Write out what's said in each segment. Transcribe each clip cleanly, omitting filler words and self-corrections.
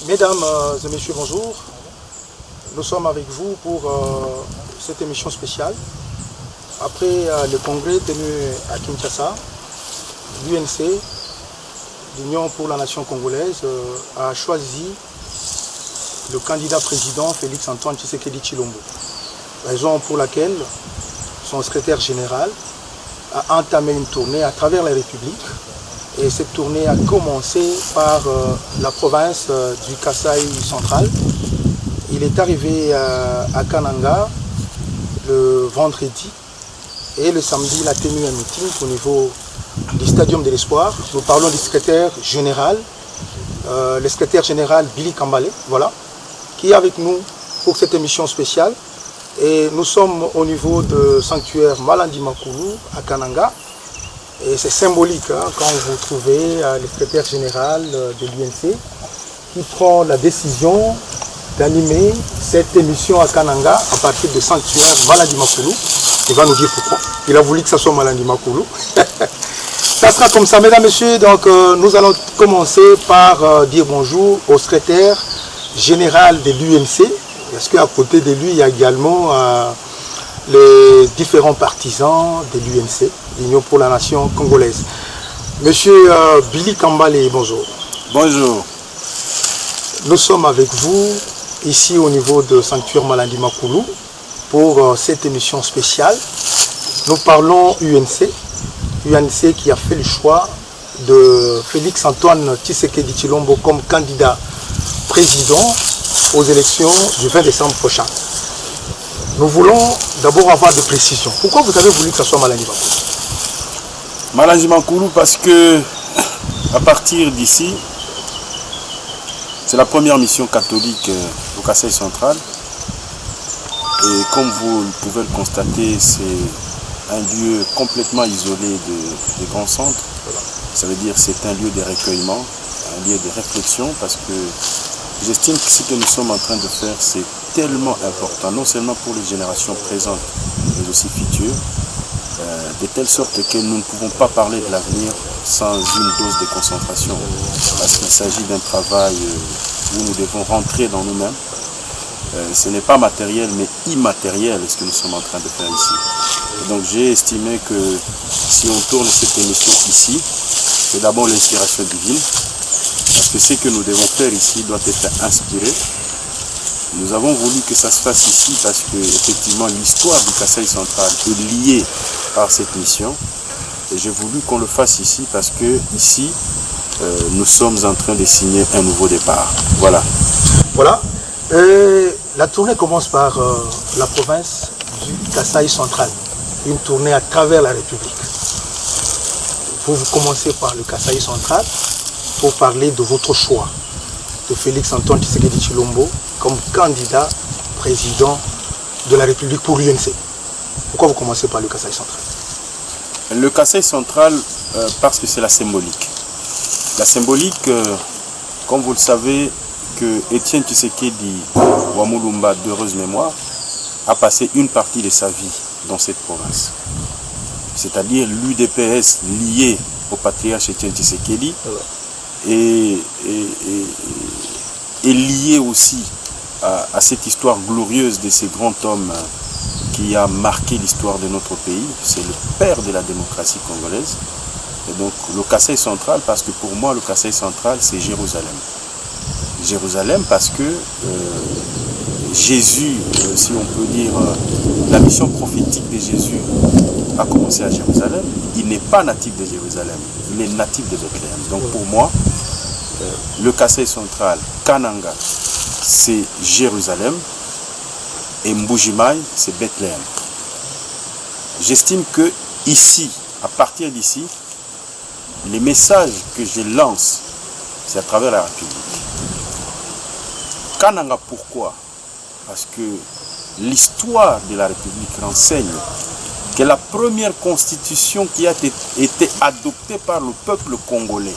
Mesdames et messieurs, bonjour. Nous sommes avec vous pour cette émission spéciale. Après le congrès tenu à Kinshasa, l'UNC, l'Union pour la Nation congolaise, a choisi le candidat président Félix Antoine Tshisekedi Tshilombo. Raison pour laquelle son secrétaire général a entamé une tournée à travers la République. Et cette tournée a commencé par la province du Kasaï central. Il est arrivé à Kananga le vendredi et le samedi il a tenu un meeting au niveau du Stadium de l'Espoir. Nous parlons du secrétaire général, le secrétaire général Billy Kambale, voilà, qui est avec nous pour cette émission spéciale. Et nous sommes au niveau du sanctuaire Malandi Makulu à Kananga. Et c'est symbolique hein, quand vous trouvez le secrétaire général de l'UNC qui prend la décision d'animer cette émission à Kananga à partir du sanctuaire Malandi Makulu. Il va nous dire pourquoi. Il a voulu que ça soit Malandi Makulu. Ça sera comme ça, mesdames et messieurs. Donc nous allons commencer par dire bonjour au secrétaire général de l'UNC. Parce qu'à côté de lui, il y a également les différents partisans de l'UNC, l'Union pour la Nation congolaise. Monsieur Billy Kambale, bonjour. Bonjour. Nous sommes avec vous ici au niveau de Sanctuaire Malandi Makulu pour cette émission spéciale. Nous parlons UNC, UNC qui a fait le choix de Félix Antoine Tshisekedi Tshilombo comme candidat président aux élections du 20 décembre prochain. Nous voulons d'abord avoir des précisions. Pourquoi vous avez voulu que ce soit Malandi Makulu? Malandi Makulu parce que à partir d'ici, c'est la première mission catholique au Kasaï central. Et comme vous pouvez le constater, c'est un lieu complètement isolé des grands centres. Ça veut dire que c'est un lieu de recueillement, un lieu de réflexion, parce que j'estime que ce que nous sommes en train de faire, c'est tellement important, non seulement pour les générations présentes, mais aussi futures, de telle sorte que nous ne pouvons pas parler de l'avenir sans une dose de concentration, parce qu'il s'agit d'un travail où nous devons rentrer dans nous-mêmes. Ce n'est pas matériel, mais immatériel ce que nous sommes en train de faire ici. Et donc j'ai estimé que si on tourne cette émission ici, c'est d'abord l'inspiration divine, parce que ce que nous devons faire ici doit être inspiré. Nous avons voulu que ça se fasse ici parce que effectivement l'histoire du Kasaï central est liée par cette mission. Et j'ai voulu qu'on le fasse ici parce que ici, nous sommes en train de signer un nouveau départ. Voilà. Voilà. La tournée commence par la province du Kasaï central. Une tournée à travers la République. Vous commencez par le Kasaï central pour parler de votre choix de Félix Antoine Tshisekedi Tshilombo comme candidat président de la République pour l'UNC. Pourquoi vous commencez par le Kasaï central? Le Kasaï central, parce que c'est la symbolique. La symbolique, comme vous le savez, que Étienne Tshisekedi Wamulumba, d'heureuse mémoire, a passé une partie de sa vie dans cette province. C'est-à-dire l'UDPS lié au patriarche Étienne Tshisekedi est lié aussi à cette histoire glorieuse de ces grands hommes qui a marqué l'histoire de notre pays. C'est le père de la démocratie congolaise. Et donc le Kasaï central, parce que pour moi le Kasaï central c'est Jérusalem. Jérusalem parce que Jésus, si on peut dire, la mission prophétique de Jésus a commencé à Jérusalem. Il n'est pas natif de Jérusalem, il est natif de Bethléem. Donc pour moi, le Kasaï central, Kananga, c'est Jérusalem et Mbujimai, c'est Bethléem. J'estime que ici, à partir d'ici, les messages que je lance, c'est à travers la République. Kananga, pourquoi? Parce que l'histoire de la République renseigne que la première constitution qui a été adoptée par le peuple congolais,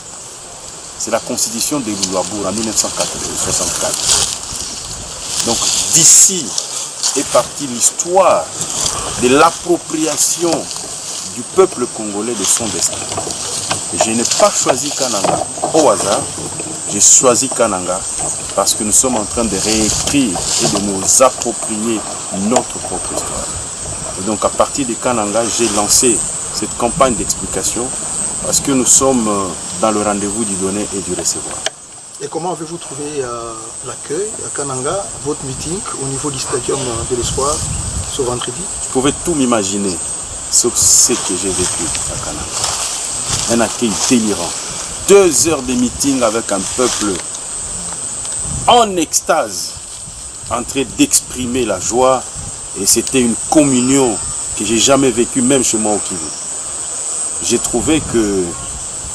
c'est la constitution de Louabour en 1964. Donc d'ici est partie l'histoire de l'appropriation du peuple congolais de son destin. Je n'ai pas choisi Kananga au hasard, j'ai choisi Kananga parce que nous sommes en train de réécrire et de nous approprier notre propre histoire. Et donc à partir de Kananga, j'ai lancé cette campagne d'explication parce que nous sommes dans le rendez-vous du donner et du recevoir. Et comment avez-vous trouvé l'accueil à Kananga, votre meeting au niveau du stadium de l'Espoir ce vendredi? Je pouvais tout m'imaginer sur ce que j'ai vécu à Kananga. Un accueil délirant. 2 heures de meeting avec un peuple en extase, en train d'exprimer la joie. Et c'était une communion que j'ai jamais vécue, même chez moi au Kivu. J'ai trouvé que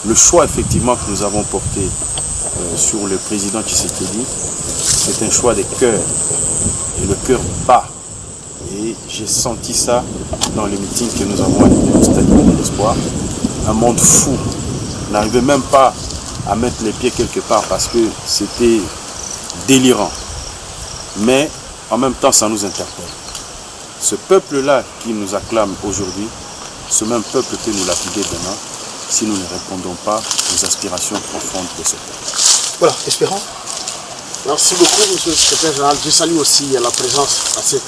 le choix effectivement que nous avons porté sur le président Tshisekedi, c'est un choix de cœur. Et le cœur bat. Et j'ai senti ça dans les meetings que nous avons animés au Stadium de l'Espoir. Un monde fou. On n'arrivait même pas à mettre les pieds quelque part parce que c'était délirant. Mais en même temps, ça nous interpelle. Ce peuple-là qui nous acclame aujourd'hui, ce même peuple peut nous lapider demain si nous ne répondons pas aux aspirations profondes de ce peuple. Voilà, espérons. Merci beaucoup, monsieur le secrétaire général. Je salue aussi la présence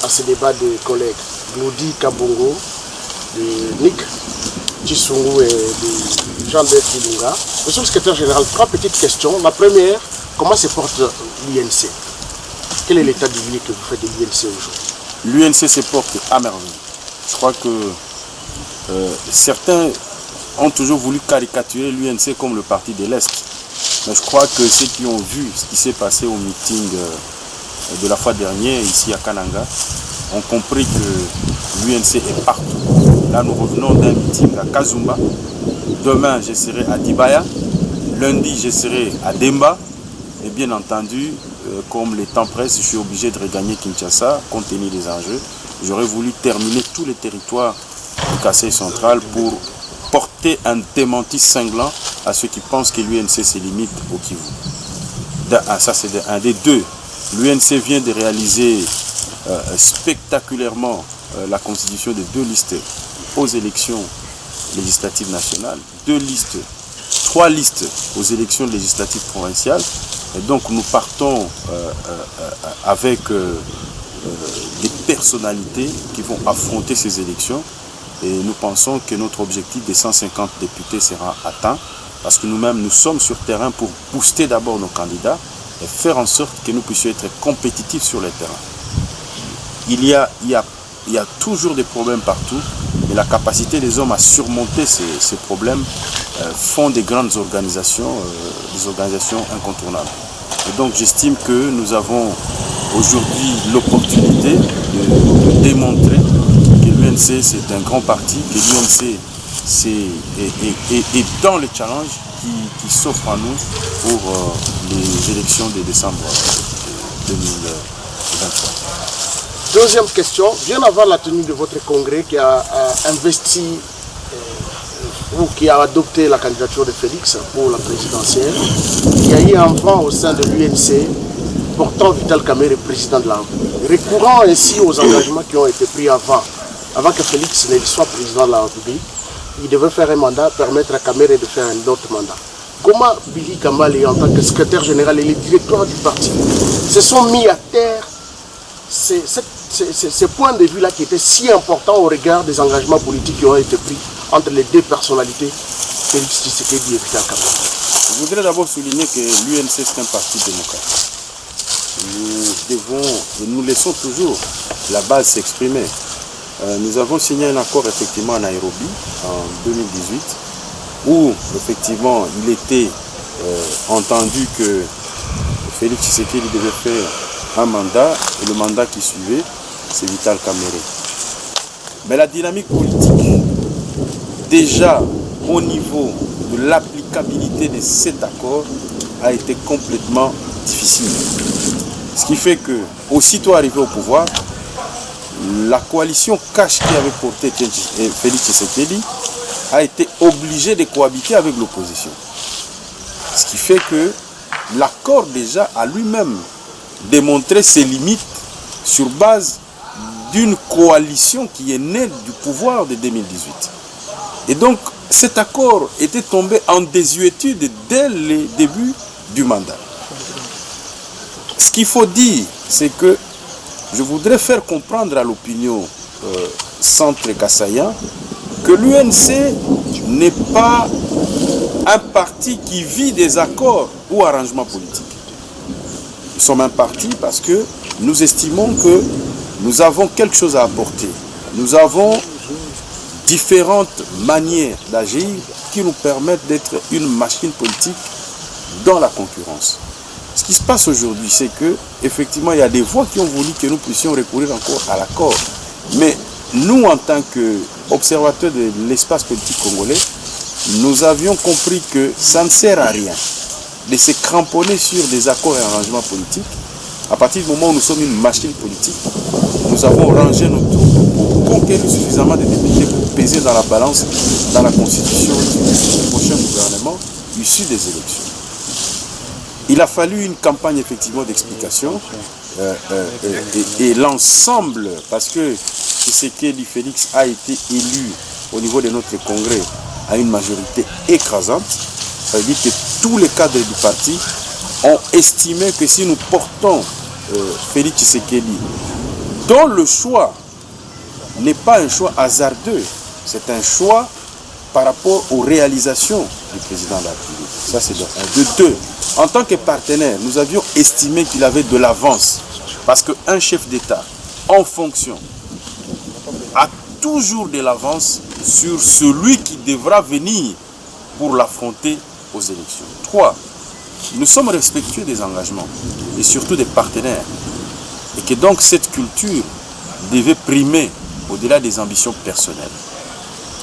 à ce débat de collègues Glody Kabongo, de Nick Tshisungu et de Jean-Bert Ilunga. Monsieur le secrétaire général, 3 petites questions. La première, comment se porte l'UNC? Quel est l'état du lieu que vous faites de l'UNC aujourd'hui? L'UNC se porte à merveille. Je crois que certains ont toujours voulu caricaturer l'UNC comme le parti de l'Est. Mais je crois que ceux qui ont vu ce qui s'est passé au meeting de la fois dernière ici à Kananga ont compris que l'UNC est partout. Là, nous revenons d'un meeting à Kazumba. Demain, je serai à Dibaya. Lundi, je serai à Demba. Et bien entendu, comme les temps pressent, je suis obligé de regagner Kinshasa, compte tenu des enjeux. J'aurais voulu terminer tous les territoires du Kasaï central pour porter un démenti cinglant à ceux qui pensent que l'UNC se limite au Kivu. Ça, c'est un des deux. L'UNC vient de réaliser spectaculairement la constitution de 2 listes aux élections législatives nationales, 3 listes aux élections législatives provinciales. Et donc nous partons avec des personnalités qui vont affronter ces élections. Et nous pensons que notre objectif des 150 députés sera atteint parce que nous-mêmes, nous sommes sur terrain pour booster d'abord nos candidats et faire en sorte que nous puissions être compétitifs sur le terrain. Il y a toujours des problèmes partout, mais la capacité des hommes à surmonter ces problèmes font des grandes organisations, des organisations incontournables. Et donc j'estime que nous avons aujourd'hui l'opportunité de démontrer que l'UNC c'est un grand parti, que l'UNC est dans le challenge qui s'offre à nous pour les élections de décembre 2023. Deuxième question, bien avant la tenue de votre congrès qui a investi ou qui a adopté la candidature de Félix pour la présidentielle, il y a eu un vent au sein de l'UNC portant Vital Kamerhe président de la République, recourant ainsi aux engagements qui ont été pris avant que Félix ne soit président de la République. Il devait faire un mandat, permettre à Kamerhe de faire un autre mandat. Comment Billy Kambale, en tant que secrétaire général et les directeurs du parti, se sont mis à terre ces points de vue-là qui étaient si importants au regard des engagements politiques qui ont été pris entre les 2 personnalités, Félix Tshisekedi et Vital Kamerhe? Je voudrais d'abord souligner que l'UNC c'est un parti démocratique. Nous laissons toujours la base s'exprimer. Nous avons signé un accord effectivement à Nairobi en 2018 où effectivement il était entendu que Félix Tshisekedi devait faire un mandat et le mandat qui suivait c'est Vital Kamerhe. Mais la dynamique politique déjà au niveau de l'applicabilité de cet accord a été complètement difficile. Ce qui fait que, aussitôt arrivé au pouvoir, la coalition cache qui avait porté Félix Tshisekedi a été obligée de cohabiter avec l'opposition. Ce qui fait que l'accord déjà a lui-même démontré ses limites sur base d'une coalition qui est née du pouvoir de 2018. Et donc cet accord était tombé en désuétude dès le début du mandat. Ce qu'il faut dire, c'est que je voudrais faire comprendre à l'opinion centre kassaïen que l'UNC n'est pas un parti qui vit des accords ou arrangements politiques. Nous sommes un parti parce que nous estimons que nous avons quelque chose à apporter. Nous avons différentes manières d'agir qui nous permettent d'être une machine politique dans la concurrence. Ce qui se passe aujourd'hui, c'est que effectivement, il y a des voix qui ont voulu que nous puissions recourir encore à l'accord. Mais nous, en tant qu'observateurs de l'espace politique congolais, nous avions compris que ça ne sert à rien de se cramponner sur des accords et arrangements politiques. À partir du moment où nous sommes une machine politique, nous avons rangé nos troupes pour conquérir suffisamment de députés pour peser dans la balance, dans la constitution du prochain gouvernement issu des élections. Il a fallu une campagne effectivement d'explication et l'ensemble, parce que Tshisekedi Félix a été élu au niveau de notre congrès à une majorité écrasante. Ça veut dire que tous les cadres du parti ont estimé que si nous portons Félix Tshisekedi, dont le choix n'est pas un choix hasardeux, c'est un choix par rapport aux réalisations du président de la République. Ça, c'est de un. De deux, en tant que partenaire, nous avions estimé qu'il avait de l'avance. Parce qu'un chef d'État en fonction a toujours de l'avance sur celui qui devra venir pour l'affronter aux élections. 3. Nous sommes respectueux des engagements et surtout des partenaires. Et que donc cette culture devait primer au-delà des ambitions personnelles.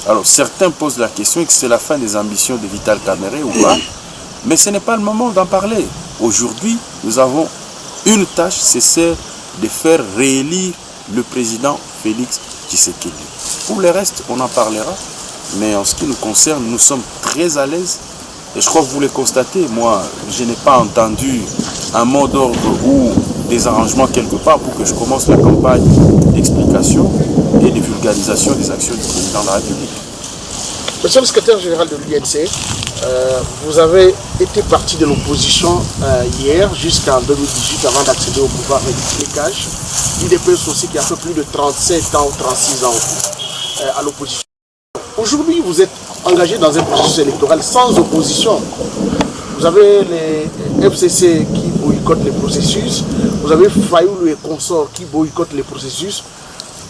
Alors certains posent la question que c'est la fin des ambitions de Vital Kamerhe ou pas, mais ce n'est pas le moment d'en parler. Aujourd'hui, nous avons une tâche, c'est celle de faire réélire le président Félix Tshisekedi. Pour le reste, on en parlera, mais en ce qui nous concerne, nous sommes très à l'aise. Et je crois que vous le constatez, moi, je n'ai pas entendu un mot d'ordre ou des arrangements quelque part pour que je commence la campagne d'explication et de vulgarisation des actions du président de la République. Monsieur le secrétaire général de l'UNC, vous avez été parti de l'opposition hier jusqu'en 2018 avant d'accéder au pouvoir avec Lécage. l'IDPS aussi qui a fait plus de 37 ans ou 36 ans à l'opposition. Aujourd'hui, vous êtes engagé dans un processus électoral sans opposition. Vous avez les FCC qui boycottent les processus, vous avez Fayoulou et consorts qui boycottent les processus.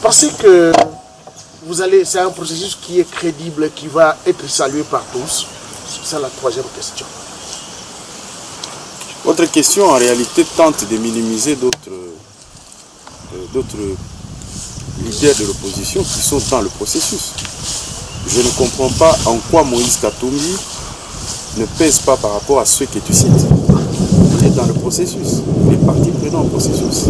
Pensez que c'est un processus qui est crédible, qui va être salué par tous? C'est la troisième question. Votre question, en réalité, tente de minimiser d'autres leaders de l'opposition qui sont dans le processus. Je ne comprends pas en quoi Moïse Katumbi ne pèse pas par rapport à ceux que tu cites. Il est dans le processus. Il est partie prenante au processus.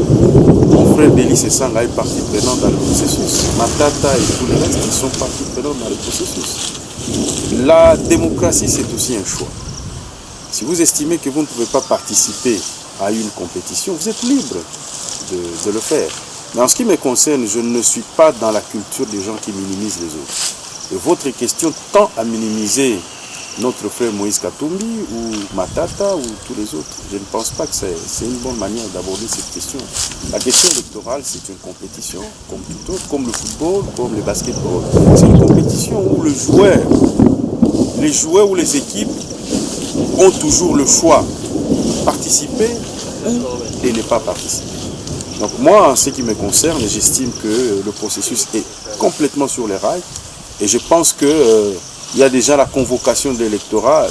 Mon frère Bélis Sanga est partie prenante dans le processus. Matata et tous les restes, ils sont partie prenante dans le processus. La démocratie, c'est aussi un choix. Si vous estimez que vous ne pouvez pas participer à une compétition, vous êtes libre de le faire. Mais en ce qui me concerne, je ne suis pas dans la culture des gens qui minimisent les autres. Et votre question tend à minimiser notre frère Moïse Katumbi ou Matata ou tous les autres. Je ne pense pas que c'est une bonne manière d'aborder cette question. La question électorale, c'est une compétition, comme tout autre, comme le football, comme le basketball. C'est une compétition où les joueurs ou les équipes ont toujours le choix de participer ou de ne pas participer. Donc moi, en ce qui me concerne, j'estime que le processus est complètement sur les rails et je pense que il y a déjà la convocation de l'électorat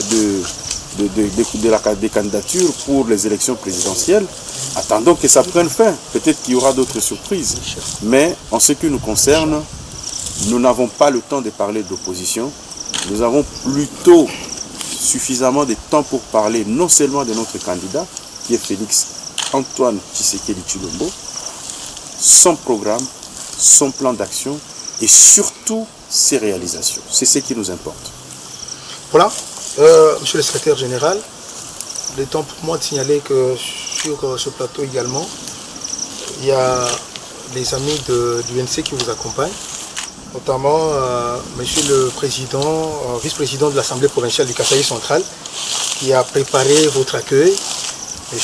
des candidatures pour les élections présidentielles. Attendons que ça prenne fin. Peut-être qu'il y aura d'autres surprises. Mais en ce qui nous concerne, nous n'avons pas le temps de parler d'opposition. Nous avons plutôt suffisamment de temps pour parler non seulement de notre candidat, qui est Félix Antoine Tshisekedi Tshilombo, son programme, son plan d'action et surtout ses réalisations. C'est ce qui nous importe. Voilà, monsieur le secrétaire général, il est temps pour moi de signaler que sur ce plateau également, il y a les amis du NC qui vous accompagnent, notamment monsieur le président, vice-président de l'Assemblée provinciale du Kasaï central, qui a préparé votre accueil, M.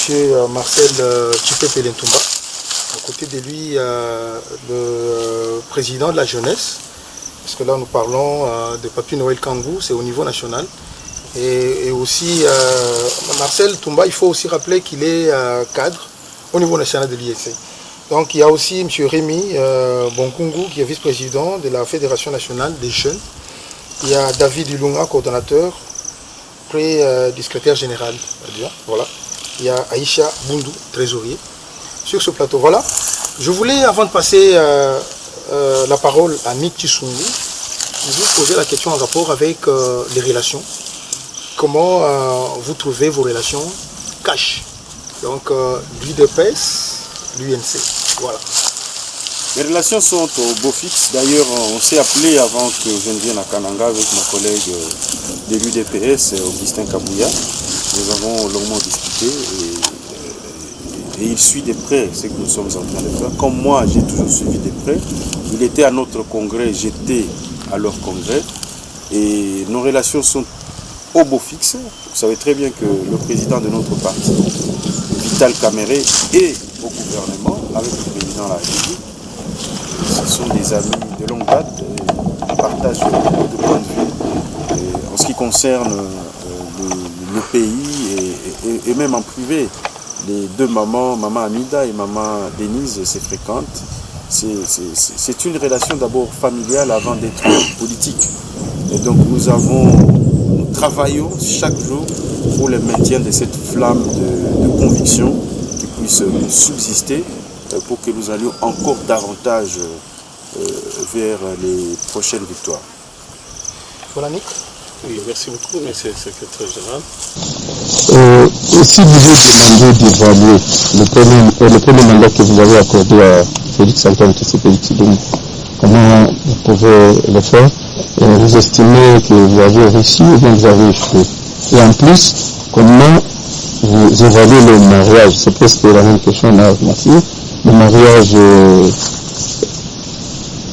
Marcel Tshipé-Pelentumba. À côté de lui, le président de la jeunesse, parce que là nous parlons de Papi Noël Kangou, c'est au niveau national. Et aussi, Marcel Toumba, il faut aussi rappeler qu'il est cadre au niveau national de l'IEC. Donc il y a aussi M. Rémi Bonkungu, qui est vice-président de la Fédération nationale des jeunes. Il y a David Ilunga, coordonnateur, près du secrétaire général. Voilà. Il y a Aïcha Bundu, trésorier. Sur ce plateau, voilà. Je voulais, avant de passer la parole à Nick Tshisungu, vous poser la question en rapport avec les relations. Comment vous trouvez vos relations cash? Donc, l'UDPS, l'UNC. Voilà. Les relations sont au beau fixe. D'ailleurs, on s'est appelé avant que je ne vienne à Kananga avec mon collègue de l'UDPS, Augustin Kabouya. Nous avons longuement discuté et il suit de près ce que nous sommes en train de faire. Comme moi, j'ai toujours suivi de près. Il était à notre congrès, j'étais à leur congrès. Et nos relations sont au beau fixe. Vous savez très bien que le président de notre parti, Vital Kamerhe, est au gouvernement avec le président de la République. Ce sont des amis de longue date. On partage beaucoup de points de vue en ce qui concerne le pays et même en privé. Les deux mamans, maman Amida et maman Denise, se fréquentent. C'est une relation d'abord familiale avant d'être politique. Et donc nous travaillons chaque jour pour le maintien de cette flamme de conviction qui puisse subsister pour que nous allions encore davantage vers les prochaines victoires. Voilà, Nick. Oui, merci beaucoup, monsieur le secrétaire général. Si vous êtes d'évaluer le premier mandat que vous avez accordé à Félix Antoine Tshisekedi Tshilombo, comment vous pouvez le faire? Vous estimez que vous avez réussi ou bien vous avez échoué? Et en plus, comment vous évaluez le mariage? C'est presque la même question là, merci. Le mariage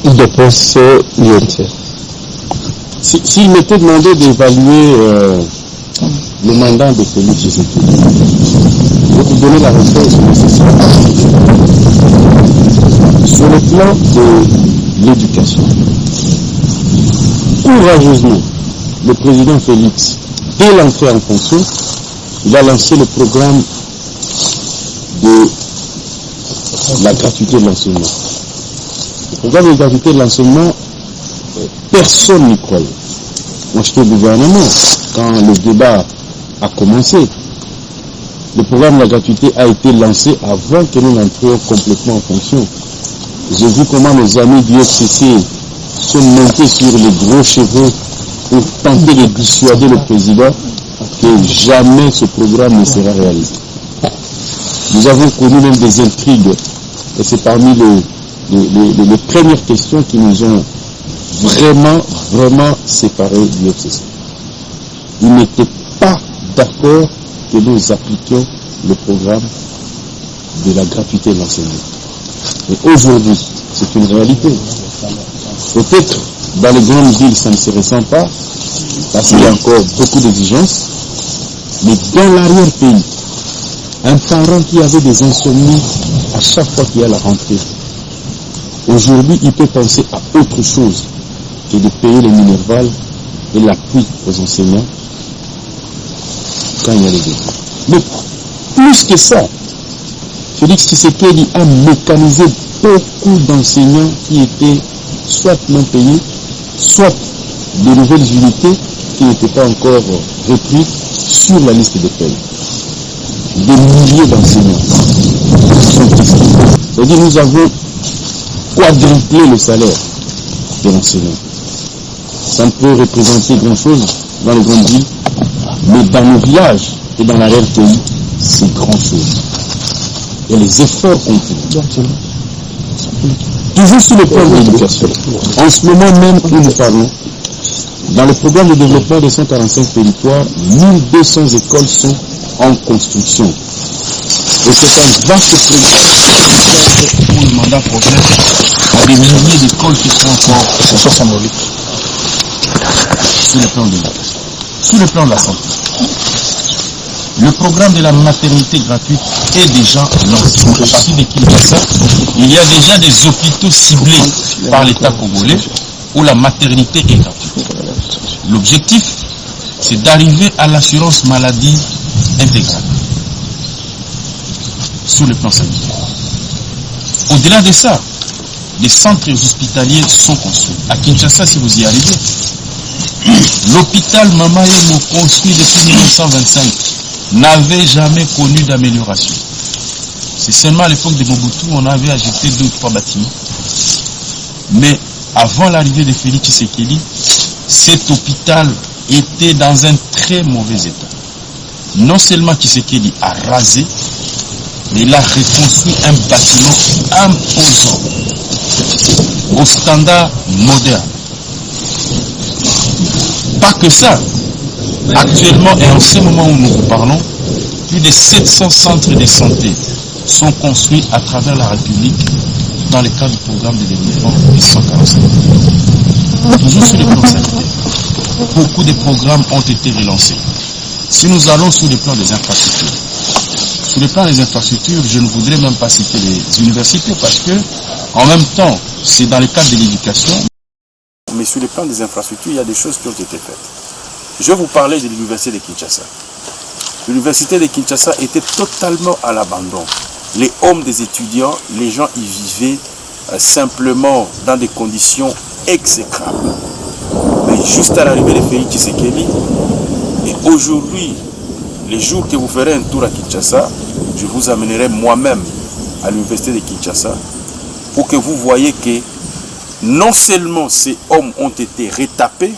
UDPS-UNC. S'il m'était demandé d'évaluer le mandat de Félix Tshisekedi, je vais vous donner la réponse nécessaire. Sur le plan de l'éducation, courageusement, le président Félix, dès l'entrée en fonction, il a lancé le programme de la gratuité de l'enseignement. Le programme de gratuité de l'enseignement, personne n'y croyait. Moi, j'étais au gouvernement quand le débat a commencé. Le programme de la gratuité a été lancé avant que nous n'entrions complètement en fonction. J'ai vu comment nos amis du FCC sont montés sur les gros chevaux pour tenter de dissuader le président que jamais ce programme ne sera réalisé. Nous avons connu même des intrigues et c'est parmi les premières questions qui nous ont vraiment séparés du FCC. Ils n'étaient pas d'accord que nous appliquions le programme de la gratuité de l'enseignement. Et aujourd'hui, c'est une réalité. Peut-être dans les grandes villes, ça ne se ressent pas, parce qu'il y a encore beaucoup d'exigences, mais dans l'arrière-pays, un parent qui avait des insomnies à chaque fois qu'il y a la rentrée, aujourd'hui, il peut penser à autre chose que de payer les minervales et l'appui aux enseignants quand il y a les examens. Mais plus que ça, Félix Tshisekedi a mécanisé beaucoup d'enseignants qui étaient soit non payés, soit de nouvelles unités qui n'étaient pas encore reprises sur la liste des payes. Des milliers d'enseignants sont testés. C'est-à-dire nous avons quadruplé le salaire de l'enseignant. Ça ne peut représenter grand-chose dans les grandes villes, mais dans nos villages et dans l'arrière-pays, c'est grand-chose. Et les efforts qu'on fait. Toujours sur le plan de l'éducation. En ce moment même où nous parlons, dans le programme de développement des 145 territoires, 1200 écoles sont en construction. Et c'est un vaste projet pour le mandat prochain. Il y a des milliers d'écoles qui sont encore symboliques. Sur le plan de l'éducation. Sur le plan de la santé. Le programme de la maternité gratuite est déjà lancé. À partir de Kinshasa, il y a déjà des hôpitaux ciblés par l'État congolais où la maternité est gratuite. L'objectif, c'est d'arriver à l'assurance maladie intégrale sur le plan sanitaire. Au-delà de ça, des centres hospitaliers sont construits. À Kinshasa, si vous y arrivez, l'hôpital Mama Yemo, construit depuis 1925, n'avait jamais connu d'amélioration. C'est seulement à l'époque de Mobutu, on avait ajouté 2 ou 3 bâtiments. Mais avant l'arrivée de Félix Tshisekedi, cet hôpital était dans un très mauvais état. Non seulement Tshisekedi a rasé, mais il a reconstruit un bâtiment imposant, au standard moderne. Pas que ça. Actuellement et en ce moment où nous vous parlons, plus de 700 centres de santé sont construits à travers la République dans le cadre du programme de développement des 145. Toujours sur le plan sanitaire, beaucoup de programmes ont été relancés. Si nous allons sur le plan des infrastructures, sur le plan des infrastructures, je ne voudrais même pas citer les universités parce que, en même temps, c'est dans le cadre de l'éducation. Mais sur le plan des infrastructures, il y a des choses qui ont été faites. Je vais vous parler de l'université de Kinshasa. L'université de Kinshasa était totalement à l'abandon. Les hommes des étudiants, les gens y vivaient simplement dans des conditions exécrables. Mais juste à l'arrivée de Félix Tshisekedi, et aujourd'hui, les jours que vous ferez un tour à Kinshasa, je vous amènerai moi-même à l'université de Kinshasa pour que vous voyez que non seulement ces hommes ont été retapés,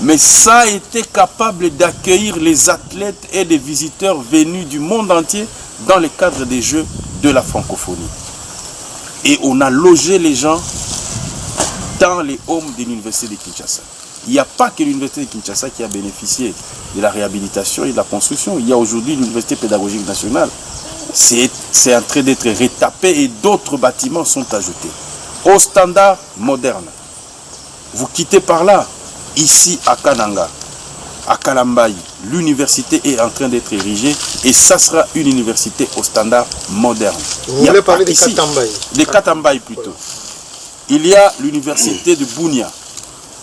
mais ça a été capable d'accueillir les athlètes et les visiteurs venus du monde entier dans le cadre des Jeux de la francophonie. Et on a logé les gens dans les homes de l'université de Kinshasa. Il n'y a pas que l'université de Kinshasa qui a bénéficié de la réhabilitation et de la construction. Il y a aujourd'hui l'université pédagogique nationale. C'est en train d'être retapé et d'autres bâtiments sont ajoutés au standard moderne. Vous quittez par là, ici à Kananga, à Kalambayi, l'université est en train d'être érigée et ça sera une université au standard moderne. Vous voulez parler de Katambayi? De Katambayi plutôt. Il y a l'université de Bunia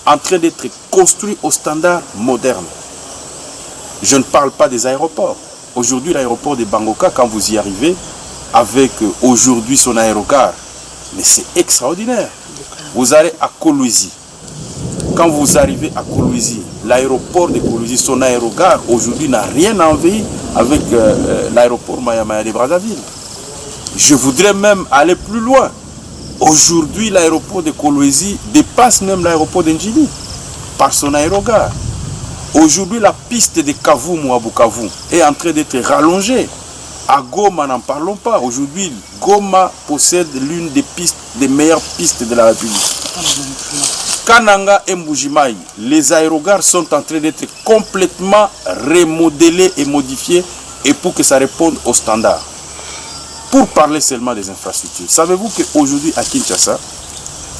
en train d'être construite au standard moderne. Je ne parle pas des aéroports. Aujourd'hui, l'aéroport de Bangoka, quand vous y arrivez, avec aujourd'hui son aérogare, mais c'est extraordinaire. Vous allez à Kolwezi. Quand vous arrivez à Kolwezi, l'aéroport de Kolwezi, son aérogare, aujourd'hui n'a rien à envier avec l'aéroport Maya de Brazzaville. Je voudrais même aller plus loin. Aujourd'hui, l'aéroport de Kolwezi dépasse même l'aéroport d'Ndjili par son aérogare. Aujourd'hui, la piste de Kavumu à Bukavu est en train d'être rallongée. À Goma, n'en parlons pas. Aujourd'hui, Goma possède l'une des meilleures pistes de la République. Kananga et Mbujimayi, les aérogares sont en train d'être complètement remodelés et modifiés et pour que ça réponde aux standards. Pour parler seulement des infrastructures, savez-vous qu'aujourd'hui à Kinshasa,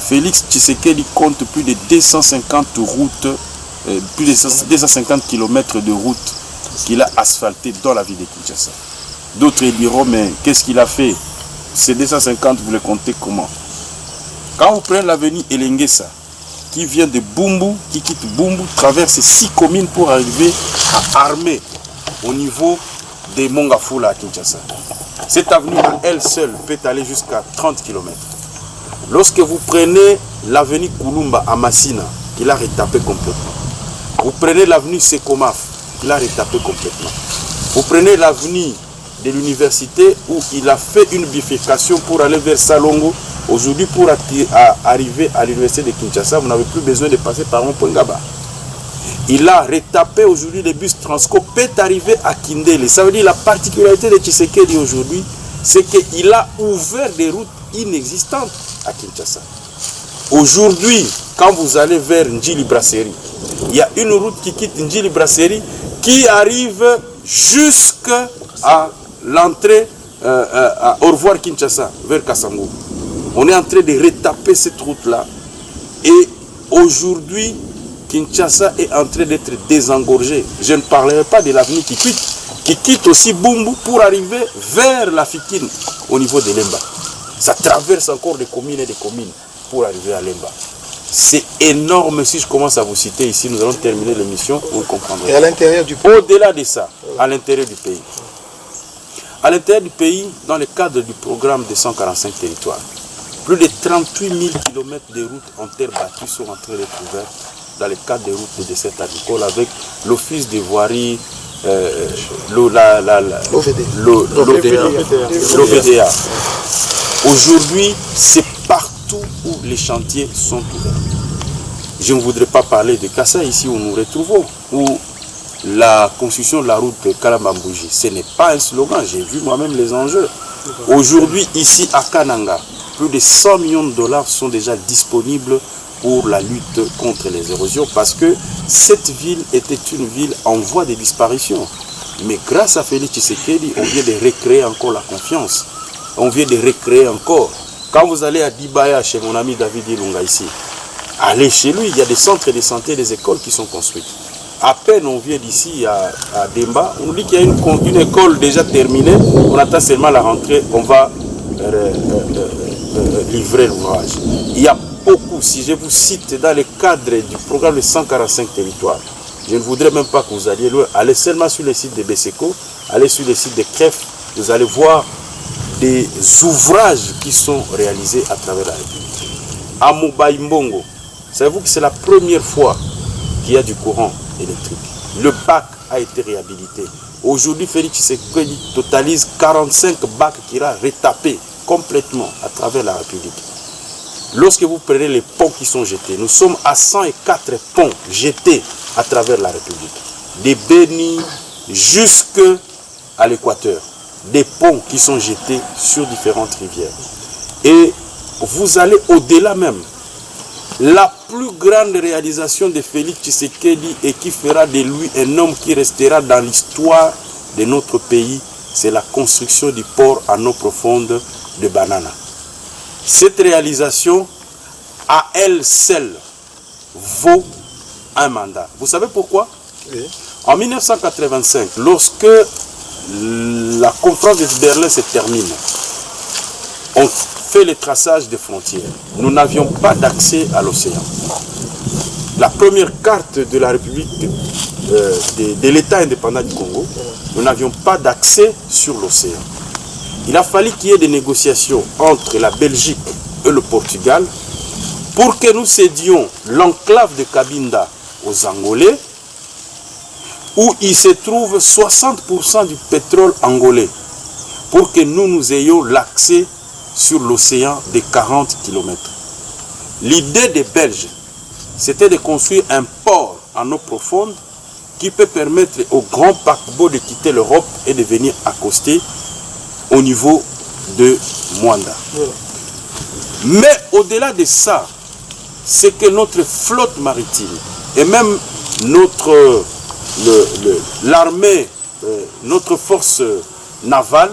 Félix Tshisekedi compte plus de 250 routes, plus de 250 km de routes qu'il a asphaltées dans la ville de Kinshasa. D'autres diront, mais qu'est-ce qu'il a fait? Ces 250, vous les comptez comment? Quand vous prenez l'avenue Elengesa, qui vient de Bumbu, qui quitte Bumbu, traverse 6 communes pour arriver à Armé, au niveau des Mongafula à Kinshasa. Cette avenue à elle seule peut aller jusqu'à 30 km. Lorsque vous prenez l'avenue Kulumba à Massina, il a retapé complètement. Vous prenez l'avenue Sekomaf, il a retapé complètement. Vous prenez l'avenue de l'université où il a fait une bifurcation pour aller vers Salongo. Aujourd'hui, pour arriver à l'université de Kinshasa, vous n'avez plus besoin de passer par Mpongaba. Il a retapé aujourd'hui les bus Transco, peut arriver à Kindele. Ça veut dire la particularité de Tshisekedi aujourd'hui, c'est qu'il a ouvert des routes inexistantes à Kinshasa. Aujourd'hui, quand vous allez vers Ndjili Brasserie, il y a une route qui quitte Ndjili Brasserie qui arrive jusqu'à l'entrée au revoir Kinshasa, vers Kassango. On est en train de retaper cette route-là. Et aujourd'hui, Kinshasa est en train d'être désengorgé. Je ne parlerai pas de l'avenue qui qui quitte aussi Bumbu pour arriver vers la Fikine au niveau de Lemba. Ça traverse encore des communes et des communes pour arriver à Lemba. C'est énorme. Si je commence à vous citer ici, nous allons terminer l'émission, vous comprendrez. Et à l'intérieur du pays. Au-delà de ça, à l'intérieur du pays. À l'intérieur du pays, dans le cadre du programme des 145 territoires, plus de 38 000 km de routes en terre battue sont en train d'être ouvertes dans le cadre des routes de dessert agricole avec l'Office des voiries, l'OVDA. Aujourd'hui, c'est partout où les chantiers sont ouverts. Je ne voudrais pas parler de Kassa, ici où nous nous retrouvons, où la construction de la route de Kalambambouji, ce n'est pas un slogan, j'ai vu moi-même les enjeux. Aujourd'hui, ici à Kananga, plus de 100 millions de dollars sont déjà disponibles pour la lutte contre les érosions, parce que cette ville était une ville en voie de disparition. Mais grâce à Félix Tshisekedi, on vient de recréer encore la confiance. On vient de recréer encore. Quand vous allez à Dibaya, chez mon ami David Ilunga ici, allez chez lui, il y a des centres de santé, des écoles qui sont construites. À peine on vient d'ici à Demba, on nous dit qu'il y a une école déjà terminée, on attend seulement la rentrée, on va livrer l'ouvrage. Il y a beaucoup, si je vous cite dans le cadre du programme de 145 territoires, je ne voudrais même pas que vous alliez loin, allez seulement sur le site de Beseko, allez sur le site de KREF, vous allez voir des ouvrages qui sont réalisés à travers la République. À Mobaïmbongo, savez-vous que c'est la première fois qu'il y a du courant électrique. Le bac a été réhabilité. Aujourd'hui, Félix Tshisekedi totalise 45 bacs qu'il a retapés complètement à travers la République. Lorsque vous prenez les ponts qui sont jetés, nous sommes à 104 ponts jetés à travers la République. Des Béni jusqu'à l'équateur. Des ponts qui sont jetés sur différentes rivières. Et vous allez au-delà même. La plus grande réalisation de Félix Tshisekedi et qui fera de lui un homme qui restera dans l'histoire de notre pays, c'est la construction du port à eau profonde de Banana. Cette réalisation, à elle seule, vaut un mandat. Vous savez pourquoi? Oui. En 1985, lorsque la conférence de Berlin se termine, on fait le traçage des frontières. Nous n'avions pas d'accès à l'océan. La première carte de la République de l'État indépendant du Congo, nous n'avions pas d'accès sur l'océan. Il a fallu qu'il y ait des négociations entre la Belgique et le Portugal pour que nous cédions l'enclave de Cabinda aux Angolais, où il se trouve 60% du pétrole angolais, pour que nous ayons l'accès sur l'océan de 40 km. L'idée des Belges, c'était de construire un port en eau profonde qui peut permettre aux grands paquebots de quitter l'Europe et de venir accoster au niveau de Mwanda. Mais au-delà de ça, c'est que notre flotte maritime et même l'armée, notre force navale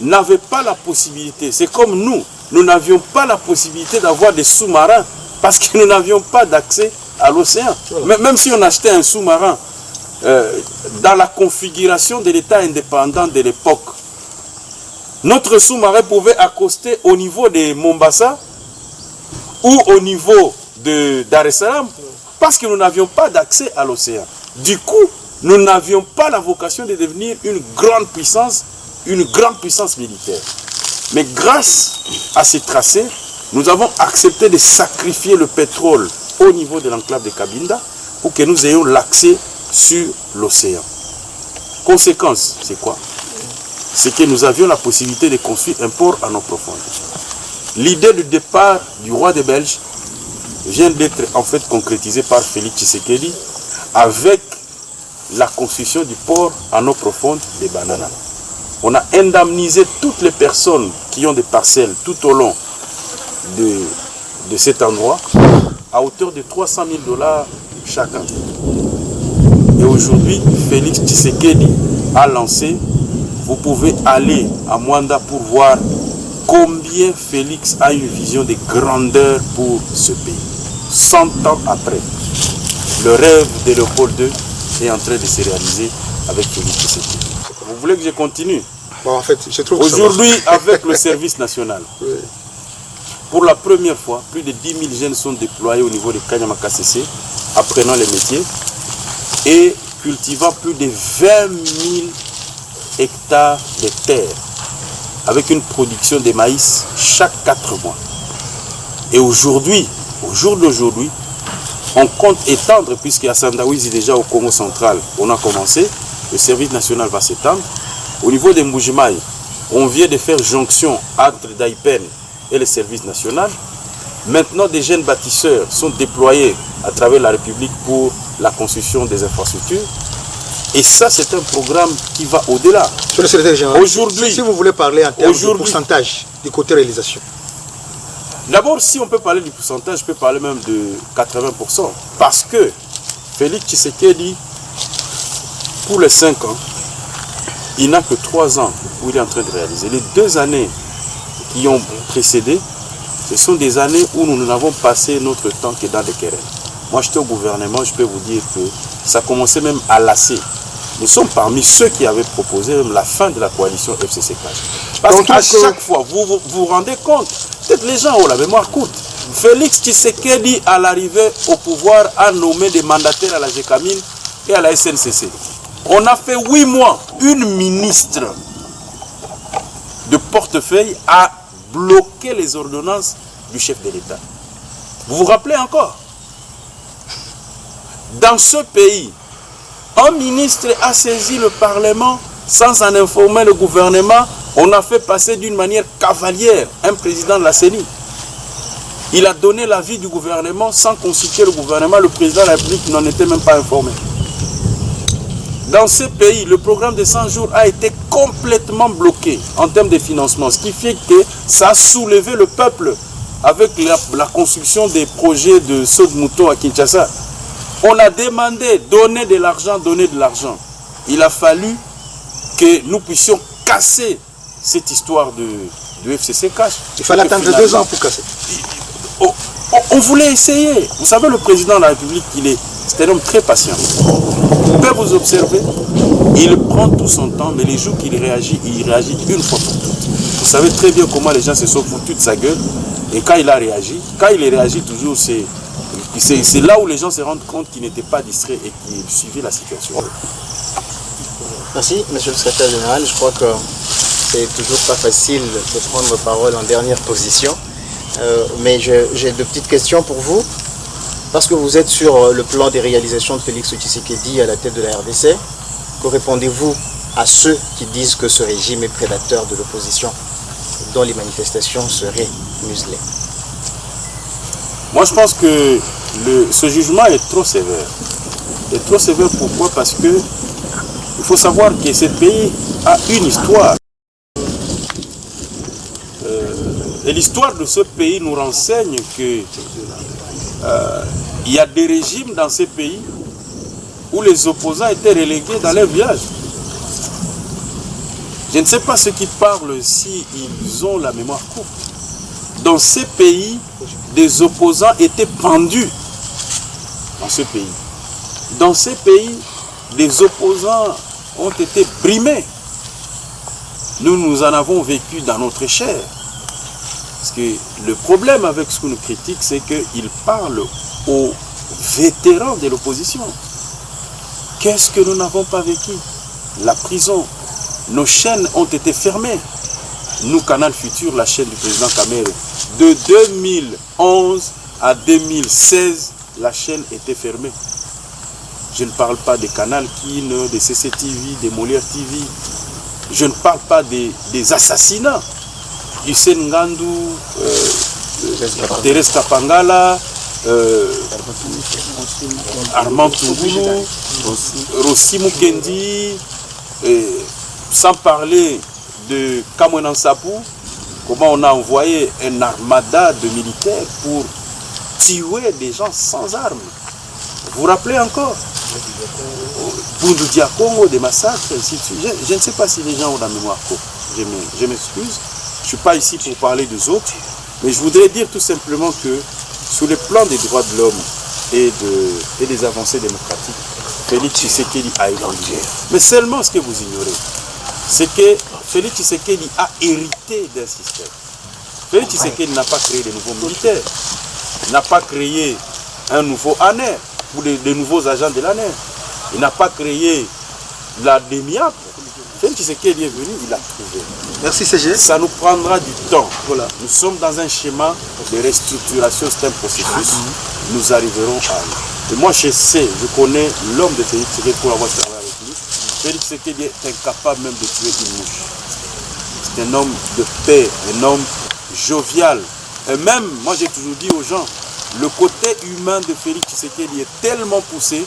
n'avait pas la possibilité. C'est comme nous n'avions pas la possibilité d'avoir des sous-marins parce que nous n'avions pas d'accès à l'océan. Même si on achetait un sous-marin dans la configuration de l'État indépendant de l'époque, notre sous-marin pouvait accoster au niveau de Mombasa ou au niveau de Dar es Salaam parce que nous n'avions pas d'accès à l'océan. Du coup, nous n'avions pas la vocation de devenir une grande puissance militaire. Mais grâce à ces tracés, nous avons accepté de sacrifier le pétrole au niveau de l'enclave de Cabinda pour que nous ayons l'accès sur l'océan. Conséquence, c'est quoi? C'est que nous avions la possibilité de construire un port en eau profonde. L'idée du départ du roi des Belges vient d'être en fait concrétisée par Félix Tshisekedi avec la construction du port en eau profonde de Banana. On a indemnisé toutes les personnes qui ont des parcelles tout au long de cet endroit à hauteur de 300 000 $ chacun. Et aujourd'hui, Félix Tshisekedi a lancé, vous pouvez aller à Mwanda pour voir combien Félix a une vision de grandeur pour ce pays. 100 ans après, le rêve de Léopold II est en train de se réaliser avec Félix Tshisekedi. voulez que je continue? Bon, en fait, je trouve que aujourd'hui, avec le service national, pour la première fois, plus de 10 000 jeunes sont déployés au niveau de Kanyama KCC, apprenant les métiers et cultivant plus de 20 000 hectares de terre, avec une production de maïs chaque 4 mois. Et aujourd'hui, au jour d'aujourd'hui, on compte étendre, puisqu'à Sandawizi déjà au Congo central, on a commencé, le service national va s'étendre. Au niveau des Mbujimaï, on vient de faire jonction entre Daipen et le service national. Maintenant, des jeunes bâtisseurs sont déployés à travers la République pour la construction des infrastructures. Et ça, c'est un programme qui va au-delà. Monsieur le secrétaire général, aujourd'hui, si vous voulez parler en termes de pourcentage du côté réalisation. D'abord, si on peut parler du pourcentage, je peux parler même de 80%. Parce que Félix Tshisekedi, pour les 5 ans, il n'a que 3 ans où il est en train de réaliser. Les 2 années qui ont précédé, ce sont des années où nous n'avons passé notre temps que dans des querelles. Moi, j'étais au gouvernement, je peux vous dire que ça commençait même à lasser. Nous sommes parmi ceux qui avaient proposé même la fin de la coalition FCC-CAJ. Parce qu'à chaque fois, vous vous rendez compte, peut-être les gens ont la mémoire courte. Félix Tshisekedi, à l'arrivée au pouvoir, a nommé des mandataires à la GECAMIN et à la SNCC. On a fait 8 mois, une ministre de portefeuille a bloqué les ordonnances du chef de l'État. Vous vous rappelez encore? Dans ce pays, un ministre a saisi le Parlement sans en informer le gouvernement. On a fait passer d'une manière cavalière un président de la CENI. Il a donné l'avis du gouvernement sans consulter le gouvernement. Le président de la République n'en était même pas informé. Dans ce pays, le programme de 100 jours a été complètement bloqué en termes de financement. Ce qui fait que ça a soulevé le peuple avec la construction des projets de saut de mouton à Kinshasa. On a demandé, donner de l'argent, donner de l'argent. Il a fallu que nous puissions casser cette histoire de FCC-CAJ. Il fallait attendre 2 ans pour casser. On voulait essayer. Vous savez, le président de la République, c'est un homme très patient. Vous pouvez vous observer, il prend tout son temps, mais les jours qu'il réagit, il réagit une fois pour toutes. Vous savez très bien comment les gens se sont foutus de sa gueule. Et quand il a réagi, toujours, c'est là où les gens se rendent compte qu'il n'était pas distrait et qu'il suivait la situation. Merci, monsieur le secrétaire général. Je crois que c'est toujours pas facile de prendre parole en dernière position. Mais j'ai de petites questions pour vous. Parce que vous êtes sur le plan des réalisations de Félix Tshisekedi à la tête de la RDC, que répondez-vous à ceux qui disent que ce régime est prédateur de l'opposition, dont les manifestations seraient muselées? Moi, je pense que ce jugement est trop sévère. Il est trop sévère pourquoi? Parce que il faut savoir que ce pays a une histoire. Et l'histoire de ce pays nous renseigne que il y a des régimes dans ces pays où les opposants étaient relégués dans leur village. Je ne sais pas ceux qui parlent si ils ont la mémoire courte. Dans ces pays, des opposants étaient pendus. Dans ce pays. Dans ces pays, des opposants ont été brimés. Nous en avons vécu dans notre chair. Parce que le problème avec ce que nous critiquons, c'est qu'ils parlent aux vétérans de l'opposition. Qu'est-ce que nous n'avons pas vécu? La prison. Nos chaînes ont été fermées. Nous, Canal Futur, la chaîne du président Kamere, de 2011 à 2016, la chaîne était fermée. Je ne parle pas des Canal Kin, des CCTV, des Molière TV. Je ne parle pas des assassinats. Hussein Ngandou, Thérèse Kapangala, Armand Tougoulou, Rossi Mukendi, sans parler de Kamwenan Sapou, comment on a envoyé un armada de militaires pour tuer des gens sans armes. Vous vous rappelez encore? Bundu Diakongo, des massacres, je ne sais pas si les gens ont la mémoire courte. Je m'excuse. Je ne suis pas ici pour parler des autres, mais je voudrais dire tout simplement que sur le plan des droits de l'homme et des avancées démocratiques, Félix Tshisekedi a évolué. Mais seulement ce que vous ignorez, c'est que Félix Tshisekedi a hérité d'un système. Félix Tshisekedi n'a pas créé de nouveaux militaires, n'a pas créé un nouveau ANER ou de nouveaux agents de l'ANER. Il n'a pas créé la DEMIAP. Félix Tshisekedi est venu, il a trouvé. Merci CG. Ça nous prendra du temps. Voilà. Nous sommes dans un schéma de restructuration, c'est un processus. Nous arriverons à aller. Et moi je sais, je connais l'homme de Félix Tshisekedi pour avoir travaillé avec lui. Félix Tshisekedi est incapable même de tuer une mouche. C'est un homme de paix, un homme jovial. Et même, moi j'ai toujours dit aux gens, le côté humain de Félix Tshisekedi est tellement poussé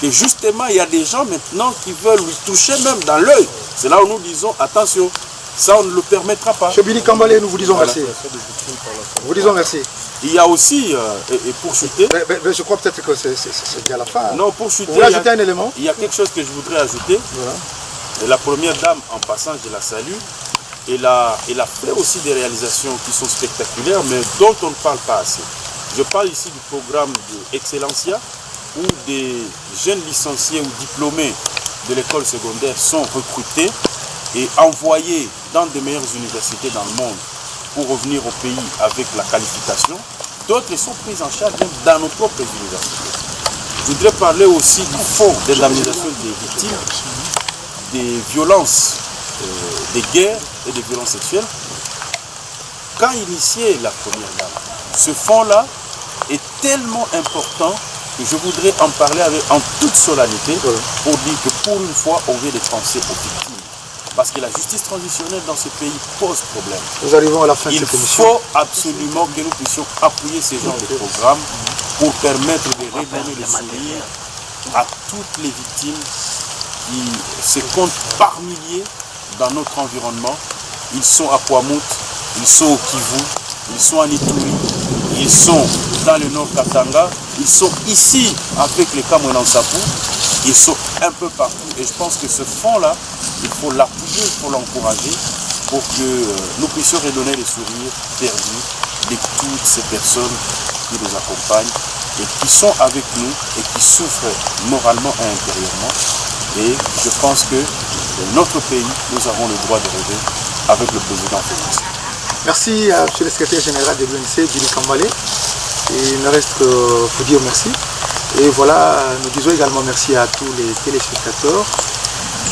que justement il y a des gens maintenant qui veulent lui toucher même dans l'œil. C'est là où nous disons, attention, ça on ne le permettra pas. Monsieur Billy Kambale, nous vous disons merci. Nous vous disons merci. Il y a aussi, et pour chuter... Mais je crois peut-être que c'est bien la fin. Non, pour chuter, Vous voulez ajouter un élément? Il y a quelque chose que je voudrais ajouter. Voilà. Et la première dame, en passant, je la salue. Elle a fait aussi des réalisations qui sont spectaculaires, mais dont on ne parle pas assez. Je parle ici du programme de Excellencia, où des jeunes licenciés ou diplômés de l'école secondaire sont recrutés et envoyés dans de meilleures universités dans le monde pour revenir au pays avec la qualification. D'autres sont pris en charge même dans nos propres universités. Je voudrais parler aussi du fonds d'indemnisation des victimes des violences, des guerres et des violences sexuelles. Quand initiait la première dame, ce fonds-là est tellement important que je voudrais en parler en toute solennité pour dire que pour une fois, on veut des penser aux victimes. Parce que la justice transitionnelle dans ce pays pose problème. Nous arrivons à la fin de Il cette émission. faut absolument que nous puissions appuyer ces genres de programmes pour permettre de redonner le sourire à toutes les victimes qui se comptent par milliers dans notre environnement. Ils sont à Kwamut, ils sont au Kivu, ils sont à Ituri, ils sont dans le Nord Katanga, ils sont ici avec les Kamwenansapou, ils sont un peu partout. Et je pense que ce fonds-là, il faut l'appuyer, il faut l'encourager pour que nous puissions redonner les sourires perdus de toutes ces personnes qui nous accompagnent et qui sont avec nous et qui souffrent moralement et intérieurement. Et je pense que dans notre pays, nous avons le droit de rêver avec le président Félix. Merci à M. le secrétaire général de l'UNC, Billy Kambale. Et il ne reste que vous dire merci. Et voilà, nous disons également merci à tous les téléspectateurs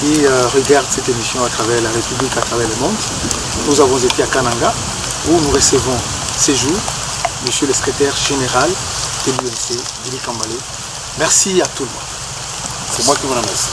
qui regardent cette émission à travers la République, à travers le monde. Nous avons été à Kananga, où nous recevons ces jours M. le secrétaire général de l'UNC, Billy Kambale. Merci à tout le monde. C'est moi qui vous remercie.